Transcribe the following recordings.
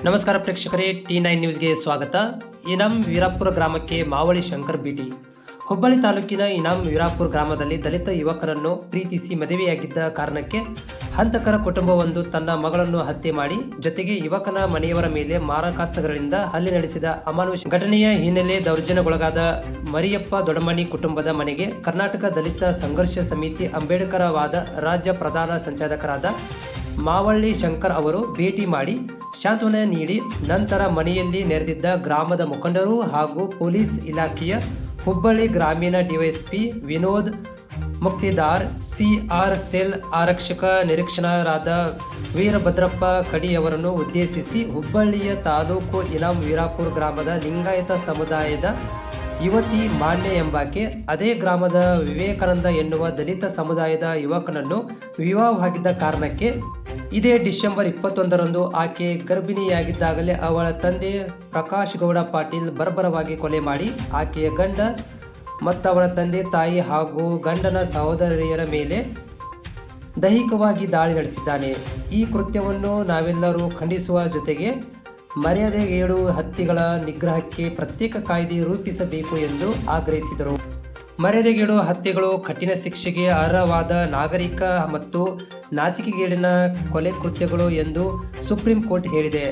ನಮಸ್ಕಾರ ಪ್ರೇಕ್ಷಕರೇ, T9 ನ್ಯೂಸ್ಗೆ ಸ್ವಾಗತ. ಇನಾಂ ವೀರಾಪುರ ಗ್ರಾಮಕ್ಕೆ ಮಾವಳಿ ಶಂಕರ್ ಭೇಟಿ. ಹುಬ್ಬಳ್ಳಿ ತಾಲೂಕಿನ ಇನಾಂ ವೀರಾಪುರ ಗ್ರಾಮದಲ್ಲಿ ದಲಿತ ಯುವಕರನ್ನು ಪ್ರೀತಿಸಿ ಮದುವೆಯಾಗಿದ್ದ ಕಾರಣಕ್ಕೆ ಹಂತಕರ ಕುಟುಂಬವೊಂದು ತನ್ನ ಮಗಳನ್ನು ಹತ್ಯೆ ಮಾಡಿ ಜೊತೆಗೆ ಯುವಕನ ಮನೆಯವರ ಮೇಲೆ ಮಾರಕಾಸ್ತ್ರಗಳಿಂದ ಹಲ್ಲೆ ನಡೆಸಿದ ಅಮಾನುಷ ಘಟನೆಯ ಹಿನ್ನೆಲೆ ದೌರ್ಜನ್ಯಕ್ಕೊಳಗಾದ ಮರಿಯಪ್ಪ ದೊಡಮನಿ ಕುಟುಂಬದ ಮನೆಗೆ ಕರ್ನಾಟಕ ದಲಿತ ಸಂಘರ್ಷ ಸಮಿತಿ ಅಂಬೇಡ್ಕರ ವಾದ ರಾಜ್ಯ ಪ್ರಧಾನ ಸಂಚಾಲಕರಾದ ಮಾವಳ್ಳಿ ಶಂಕರ್ ಅವರು ಭೇಟಿ ಮಾಡಿ ಸಾಂತ್ವನ ನೀಡಿ ನಂತರ ಮನೆಯಲ್ಲಿ ನೆರೆದಿದ್ದ ಗ್ರಾಮದ ಮುಖಂಡರು ಹಾಗೂ ಪೊಲೀಸ್ ಇಲಾಖೆಯ ಹುಬ್ಬಳ್ಳಿ ಗ್ರಾಮೀಣ ಡಿವೈಎಸ್ಪಿ ವಿನೋದ್ ಮುಕ್ತಿದಾರ್, ಸಿಆರ್ ಸೆಲ್ ಆರಕ್ಷಕ ನಿರೀಕ್ಷಕರಾದ ವೀರಭದ್ರಪ್ಪ ಕಡಿಯವರನ್ನು ಉದ್ದೇಶಿಸಿ ಹುಬ್ಬಳ್ಳಿಯ ತಾಲೂಕು ಇನಾಂ ವೀರಾಪುರ ಗ್ರಾಮದ ಲಿಂಗಾಯತ ಸಮುದಾಯದ ಯುವತಿ ಮಾನ್ಯ ಎಂಬಾಕೆ ಅದೇ ಗ್ರಾಮದ ವಿವೇಕಾನಂದ ಎನ್ನುವ ದಲಿತ ಸಮುದಾಯದ ಯುವಕನನ್ನು ವಿವಾಹವಾಗಿದ್ದ ಕಾರಣಕ್ಕೆ ಇದೇ ಡಿಸೆಂಬರ್ 21ರಂದು ಆಕೆ ಗರ್ಭಿಣಿಯಾಗಿದ್ದಾಗಲೇ ಅವಳ ತಂದೆ ಪ್ರಕಾಶ್ ಗೌಡ ಪಾಟೀಲ್ ಬರ್ಬರವಾಗಿ ಕೊಲೆ ಮಾಡಿ ಆಕೆಯ ಗಂಡ ಮತ್ತು ಅವಳ ತಂದೆ ತಾಯಿ ಹಾಗೂ ಗಂಡನ ಸಹೋದರಿಯರ ಮೇಲೆ ದೈಹಿಕವಾಗಿ ದಾಳಿ ನಡೆಸಿದ್ದಾನೆ. ಈ ಕೃತ್ಯವನ್ನು ನಾವೆಲ್ಲರೂ ಖಂಡಿಸುವ ಜೊತೆಗೆ ಮರ್ಯಾದೆಗೇಡು ಹತ್ಯೆಗಳ ನಿಗ್ರಹಕ್ಕೆ ಪ್ರತ್ಯೇಕ ಕಾಯ್ದೆ ರೂಪಿಸಬೇಕು ಎಂದು ಆಗ್ರಹಿಸಿದರು. ಮರ್ಯಾದೆಗೇಡು ಹತ್ಯೆಗಳು ಕಠಿಣ ಶಿಕ್ಷೆಗೆ ಅರ್ಹವಾದ ನಾಗರಿಕ ಮತ್ತು ನಾಚಿಕೆಗೇಡಿನ ಕೊಲೆ ಕೃತ್ಯಗಳು ಎಂದು ಸುಪ್ರೀಂ ಕೋರ್ಟ್ ಹೇಳಿದೆ.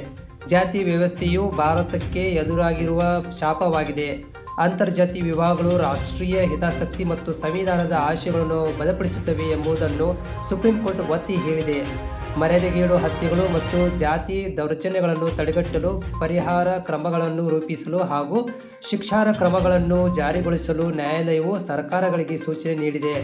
ಜಾತಿ ವ್ಯವಸ್ಥೆಯು ಭಾರತಕ್ಕೆ ಎದುರಾಗಿರುವ ಶಾಪವಾಗಿದೆ. ಅಂತರ್ಜಾತಿ ವಿವಾಹಗಳು ರಾಷ್ಟ್ರೀಯ ಹಿತಾಸಕ್ತಿ ಮತ್ತು ಸಂವಿಧಾನದ ಆಶಯಗಳನ್ನು ಬಲಪಡಿಸುತ್ತವೆ ಎಂಬುದನ್ನು ಸುಪ್ರೀಂ ಕೋರ್ಟ್ ಒತ್ತಿ ಹೇಳಿದೆ. ಮರ್ಯಾದೆಗೇಡು ಹತ್ಯೆಗಳು ಮತ್ತು ಜಾತಿ ದೌರ್ಜನ್ಯಗಳನ್ನು ತಡೆಗಟ್ಟಲು ಪರಿಹಾರ ಕ್ರಮಗಳನ್ನು ರೂಪಿಸಲು ಹಾಗೂ ಶಿಕ್ಷಾರ್ಹ ಕ್ರಮಗಳನ್ನು ಜಾರಿಗೊಳಿಸಲು ನ್ಯಾಯಾಲಯವು ಸರ್ಕಾರಗಳಿಗೆ ಸೂಚನೆ ನೀಡಿದೆ.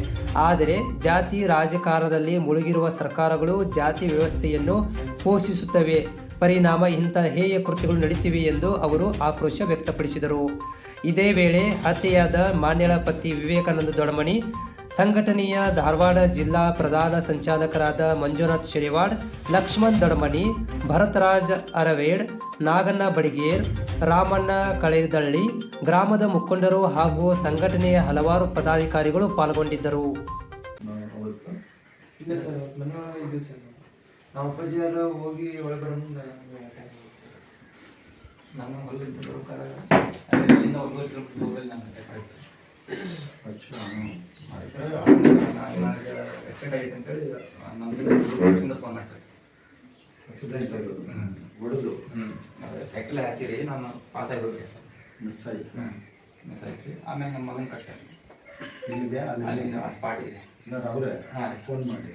ಆದರೆ ಜಾತಿ ರಾಜಕಾರಣದಲ್ಲಿ ಮುಳುಗಿರುವ ಸರ್ಕಾರಗಳು ಜಾತಿ ವ್ಯವಸ್ಥೆಯನ್ನು ಪೋಷಿಸುತ್ತವೆ. ಪರಿಣಾಮ ಇಂಥ ಹೇಯ ಕೃತ್ಯಗಳು ನಡೆಯುತ್ತಿವೆ ಎಂದು ಅವರು ಆಕ್ರೋಶ ವ್ಯಕ್ತಪಡಿಸಿದರು. ಇದೇ ವೇಳೆ ಹತ್ಯೆಯಾದ ಮಾನ್ಯಳ ಪತಿ ವಿವೇಕಾನಂದ ದೊಡಮನಿ ಸಂಘಟನೆಯ ಧಾರವಾಡ ಜಿಲ್ಲಾ ಪ್ರಧಾನ ಸಂಚಾಲಕರಾದ ಮಂಜುನಾಥ್ ಶಿರಿವಾಡ್, ಲಕ್ಷ್ಮಣ್ ದೊಡಮನಿ, ಭರತರಾಜ್ ಅರವೇಡ್, ನಾಗಣ್ಣ ಬಡಿಗೇರ್, ರಾಮಣ್ಣ ಕಳೆದಳ್ಳಿ, ಗ್ರಾಮದ ಮುಖಂಡರು ಹಾಗೂ ಸಂಘಟನೆಯ ಹಲವಾರು ಪದಾಧಿಕಾರಿಗಳು ಪಾಲ್ಗೊಂಡಿದ್ದರು. ಹಾಸಿರಿ ನಾನು ಪಾಸ್ ಆಗಿಬಿಟ್ರಿ ಸರ್, ಮಿಸ್ ಆಯ್ತು. ಆಮೇಲೆ ನಮ್ಮ ಮಗನ ಕಷ್ಟ ಅಲ್ಲಿ ಸ್ಪಾಟ್ ಇದೆ. ಫೋನ್ ಮಾಡಿ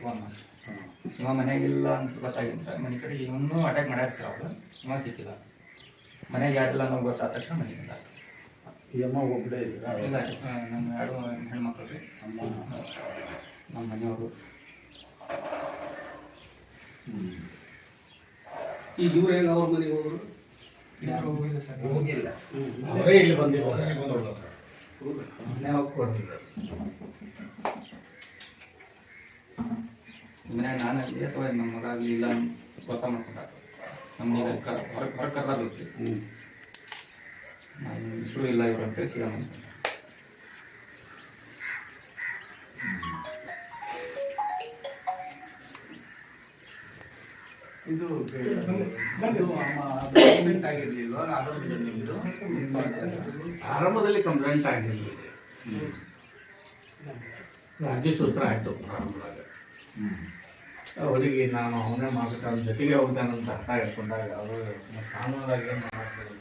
ಇವ ಮನೆಯಾಗಿಲ್ಲ ಅಂತ ಗೊತ್ತಾಗಿತ್ತು. ಮನೆ ಕಡೆ ಇವನ್ನೂ ಅಟ್ಯಾಕ್ ಮಾಡ್ಯಾರ ಸರ್. ಅವರು ಇವ ಸಿಕ್ಕಿಲ್ಲ. ಮನೆಗೆ ಯಾರಿಲ್ಲ ನಾವು ಗೊತ್ತಾದ ತಕ್ಷಣ ಮನೆಗೆ ಒಬ್ಬಳೇ ಇಲ್ಲ. ನಮ್ಮ ಎರಡು ಹೆಣ್ಮಕ್ಳು ರೀ, ನಮ್ಮ ಮನೆಯವರು. ಈಗ ಇವ್ರು ಹೆಂಗೆ ಅವ್ರ ಮನೆಗೆ ಹೋದ್ರು? ಯಾರು ಹೋಗಿಲ್ಲ ಸರ್, ಹೋಗಿಲ್ಲ. ಅವರೇ ಇಲ್ಲಿ ಬಂದಿದ್ದಾರೆ. ಮನ್ಯಾಗ ನಾನಾಗಲಿ ಅಥವಾ ನಮ್ಮ ಮಗ ಆಗಲಿ ಇಲ್ಲ ಗೊತ್ತಾ ಮಾಡ್ಕೊಂಡ ನಮ್ಗೆ ಹೊರಗೆ ಕರ್ದಾರ್ರಿ. ನಾನು ಇಬ್ಬರು ಇಲ್ಲ ಇವರು ಅಂತೇಳಿ ಸೀದಾ ಮಾಡ್ಕೊಂಡ. ಇದು ಆರಂಭದಲ್ಲಿ ಕಂಪ್ಲೇಂಟ್ ಆಗಿರಲಿಲ್ಲ. ರಾಜ್ಯ ಸೂತ್ರ ಆಯಿತು ಪ್ರಾರಂಭದಾಗ. ಅವರಿಗೆ ನಾನು ಅವನೇ ಮಾಡ್ಬೇಕಾದ್ರೆ ಜೊತೆಗೆ ಹೋಗ್ತಾನಂತ ಹಠ ಇಟ್ಕೊಂಡಾಗ ಅವರು ಕಾನೂನಾಗಿ ಏನು ಮಾಡ್ತಾರೆ